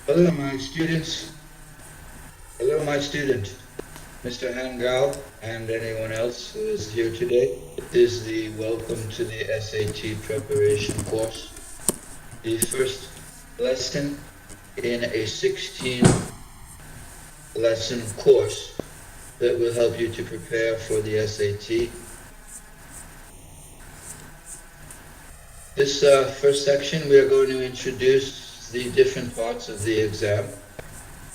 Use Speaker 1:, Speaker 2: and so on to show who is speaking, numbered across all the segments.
Speaker 1: Hello, my students. Hello, my student, Mr. Hangao, and anyone else who is here today. This is the Welcome to the SAT Preparation course, the first lesson in a 16-lesson course that will help you to prepare for the SAT. This first section, we are going to introduce the different parts of the exam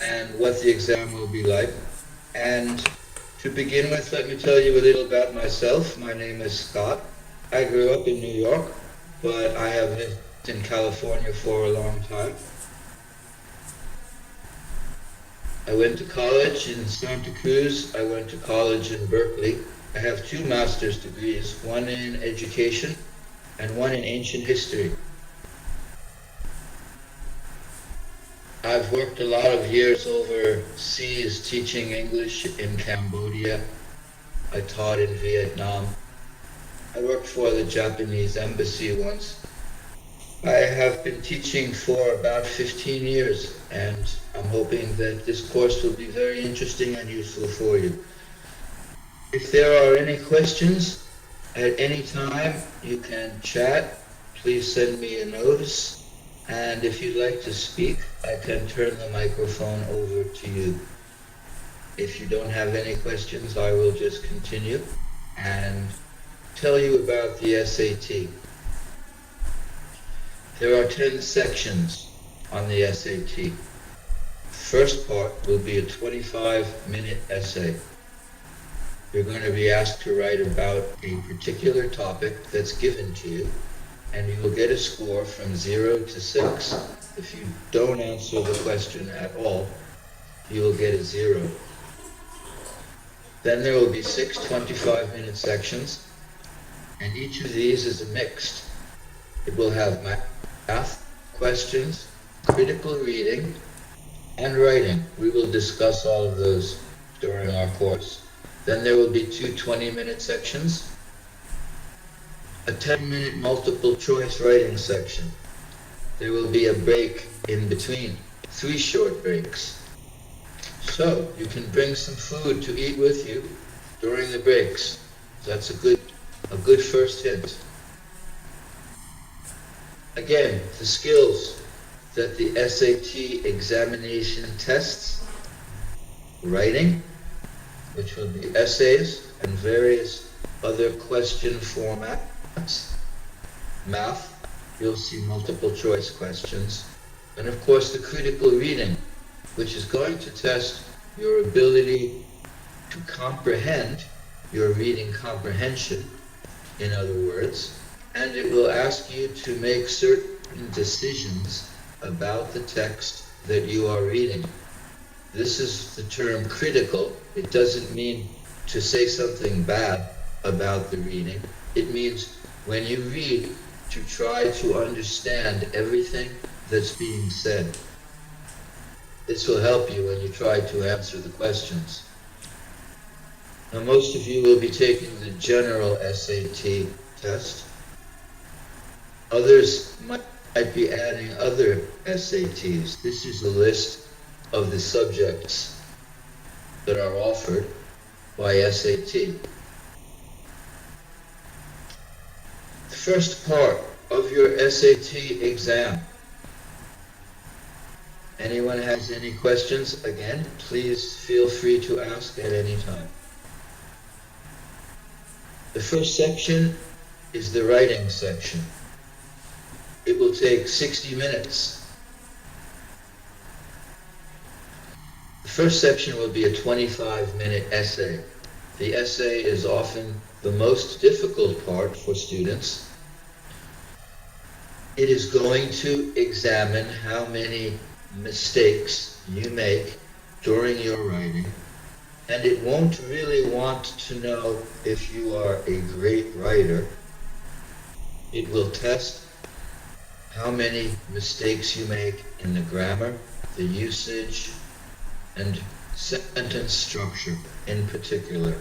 Speaker 1: and what the exam will be like. And to begin with, let me tell you a little about myself. My name is Scott. I grew up in New York, but I have lived in California for a long time. I went to college in Santa Cruz. I went to college in Berkeley. I have 2 master's degrees, one in education and one in ancient history. I've worked a lot of years overseas teaching English in Cambodia. I taught in Vietnam. I worked for the Japanese embassy once. I have been teaching for about 15 years, and I'm hoping that this course will be very interesting and useful for you. If there are any questions at any time, you can chat. Please send me a notice. And if you'd like to speak, I can turn the microphone over to you. If you don't have any questions, I will just continue and tell you about the SAT. There are 10 sections on the SAT. First part will be a 25-minute essay. You're going to be asked to write about a particular topic that's given to you, and you will get a score from 0 to 6. If you don't answer the question at all, you will get a 0. Then there will be 6 25-minute sections, and each of these is a mixed. It will have math questions, critical reading, and writing. We will discuss all of those during our course. Then there will be 2 20-minute sections, a 10-minute multiple choice writing section. There will be a break in between, 3 short breaks. So you can bring some food to eat with you during the breaks. That's a good first hint. Again, the skills that the SAT examination tests: writing, which will be essays and various other question formats; math, you'll see multiple choice questions; and of course the critical reading, which is going to test your ability to comprehend, your reading comprehension, in other words, and it will ask you to make certain decisions about the text that you are reading. This is the term critical. It doesn't mean to say something bad about the reading. It means when you read, to try to understand everything that's being said. This will help you when you try to answer the questions. Now, most of you will be taking the general SAT test. Others might be adding other SATs. This is a list of the subjects that are offered by SAT. The first part of your SAT exam. Anyone has any questions? Again, please feel free to ask at any time. The first section is the writing section. It will take 60 minutes. The first section will be a 25-minute essay. The essay is often the most difficult part for students. It is going to examine how many mistakes you make during your writing, and it won't really want to know if you are a great writer. It will test how many mistakes you make in the grammar, the usage, and sentence structure in particular.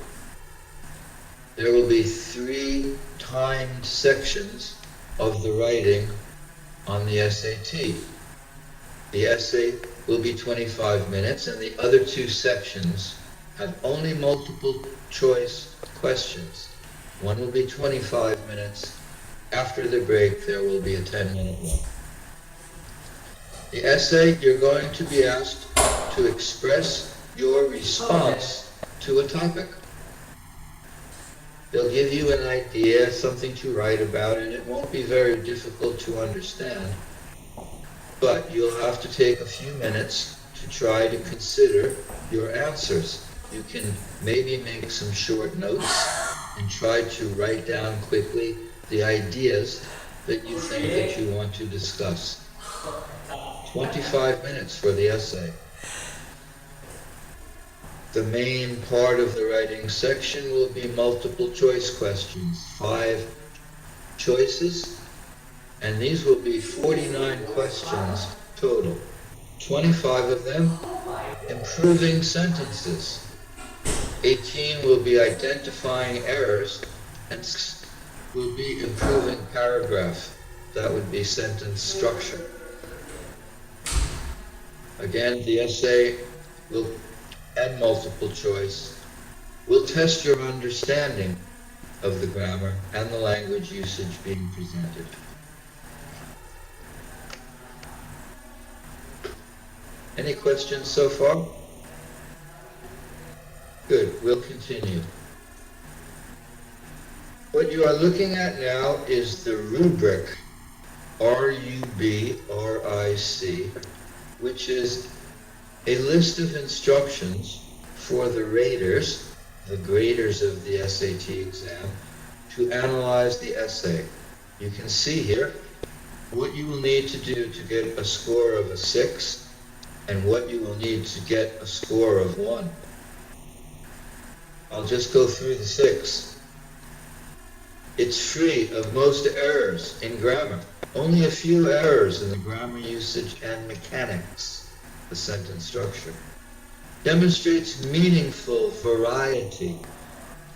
Speaker 1: There will be 3 timed sections of the writing on the SAT. The essay will be 25 minutes, and the other two sections have only multiple choice questions. One will be 25 minutes. After the break, there will be a 10-minute one. The essay, you're going to be asked to express your response to a topic. They'll give you an idea, something to write about, and it won't be very difficult to understand. But you'll have to take a few minutes to try to consider your answers. You can maybe make some short notes and try to write down quickly the ideas that you think that you want to discuss. 25 minutes for the essay. The main part of the writing section will be multiple choice questions, 5 choices, and these will be 49 questions total. 25 of them improving sentences. 18 will be identifying errors, and 6 will be improving paragraph. That would be sentence structure. Again, the essay and multiple choice will test your understanding of the grammar and the language usage being presented. Any questions so far? Good, we'll continue. What you are looking at now is the rubric, R-U-B-R-I-C, which is a list of instructions for the raters, the graders of the SAT exam, to analyze the essay. You can see here what you will need to do to get a score of a 6 and what you will need to get a score of 1. I'll just go through the 6. It's free of most errors in grammar. Only a few errors in the grammar usage and mechanics, the sentence structure. Demonstrates meaningful variety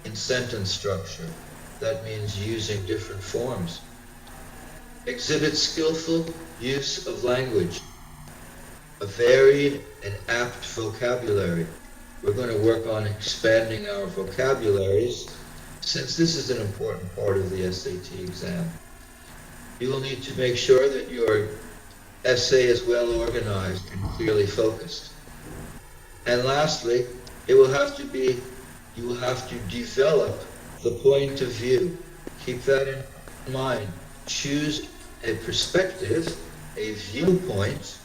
Speaker 1: in sentence structure. That means using different forms. Exhibits skillful use of language. A varied and apt vocabulary. We're going to work on expanding our vocabularies, since this is an important part of the SAT exam. You will need to make sure that your essay is well organized and clearly focused. And lastly, you will have to develop the point of view. Keep that in mind. Choose a perspective, a viewpoint,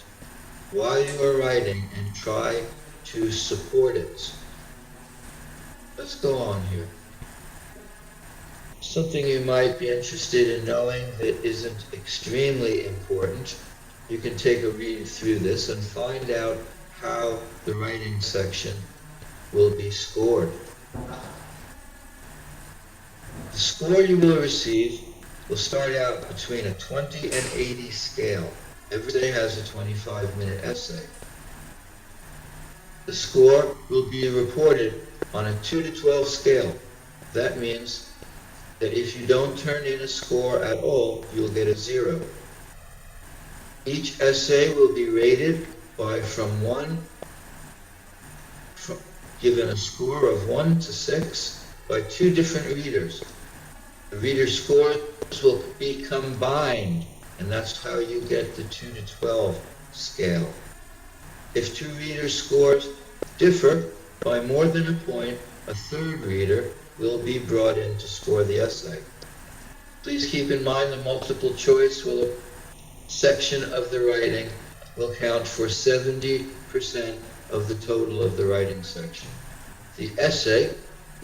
Speaker 1: while you are writing, and try to support it. Let's go on here. Something you might be interested in knowing that isn't extremely important. You can take a read through this and find out how the writing section will be scored. The score you will receive will start out between a 20 and 80 scale. Every day has a 25-minute essay. The score will be reported on a 2 to 12 scale. That means that if you don't turn in a score at all, you'll get a 0. Each essay will be rated by given a score of 1 to 6 by 2 different readers. The reader's scores will be combined, and that's how you get the 2 to 12 scale. If 2 readers' scores differ by more than a point, a third reader will be brought in to score the essay. Please keep in mind the multiple choice section of the writing will count for 70% of the total of the writing section. The essay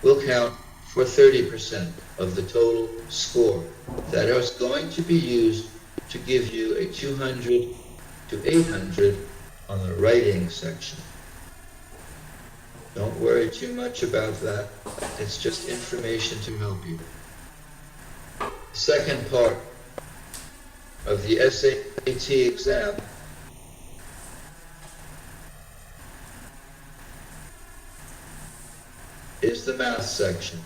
Speaker 1: will count for 30% of the total score. That is going to be used to give you a 200 to 800 on the writing section. Don't worry too much about that. It's just information to help you. The second part of the SAT exam is the math section.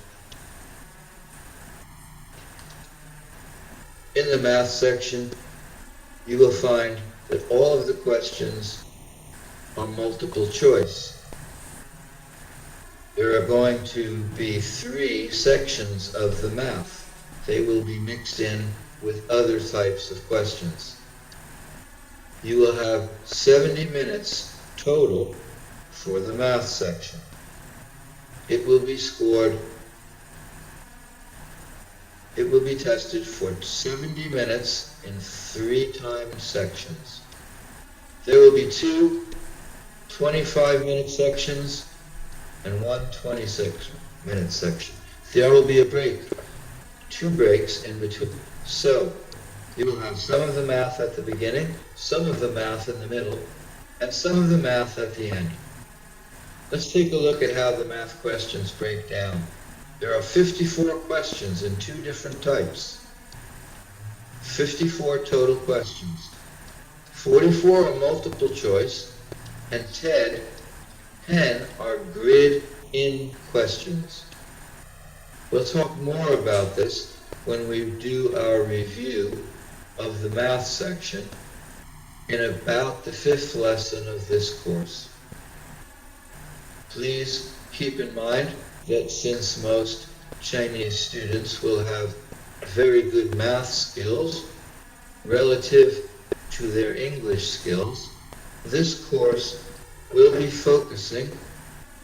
Speaker 1: In the math section, you will find that all of the questions are multiple choice. There are going to be 3 sections of the math. They will be mixed in with other types of questions. You will have 70 minutes total for the math section. It will be scored, it will be tested for 70 minutes in 3 time sections. There will be 2 25-minute sections and 1 26-minute section. There will be a break, 2 breaks in between. So, you will have some of the math at the beginning, some of the math in the middle, and some of the math at the end. Let's take a look at how the math questions break down. There are 54 questions in 2 different types. 54 total questions. 44 are multiple choice, and 10 are grid-in questions. We'll talk more about this when we do our review of the math section in about the 5th lesson of this course. Please keep in mind that since most Chinese students will have very good math skills relative to their English skills, this course will be focusing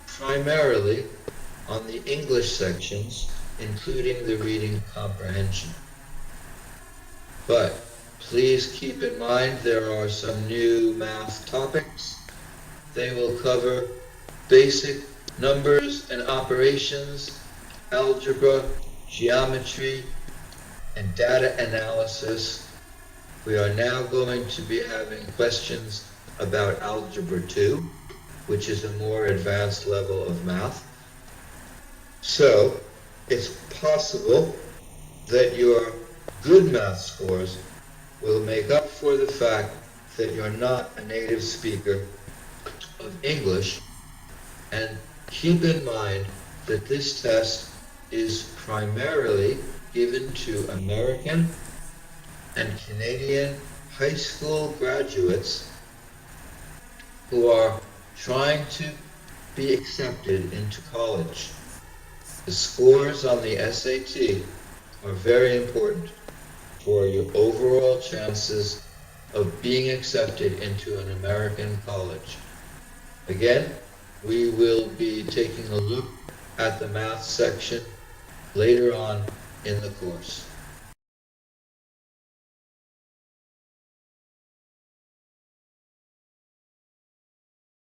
Speaker 1: primarily on the English sections, including the reading comprehension. But please keep in mind there are some new math topics. They will cover basic numbers and operations, algebra, geometry, and data analysis. We are now going to be having questions about Algebra 2, which is a more advanced level of math. So, it's possible that your good math scores will make up for the fact that you're not a native speaker of English, and keep in mind that this test is primarily given to American and Canadian high school graduates who are trying to be accepted into college. The scores on the SAT are very important for your overall chances of being accepted into an American college. Again, we will be taking a look at the math section later on in the course.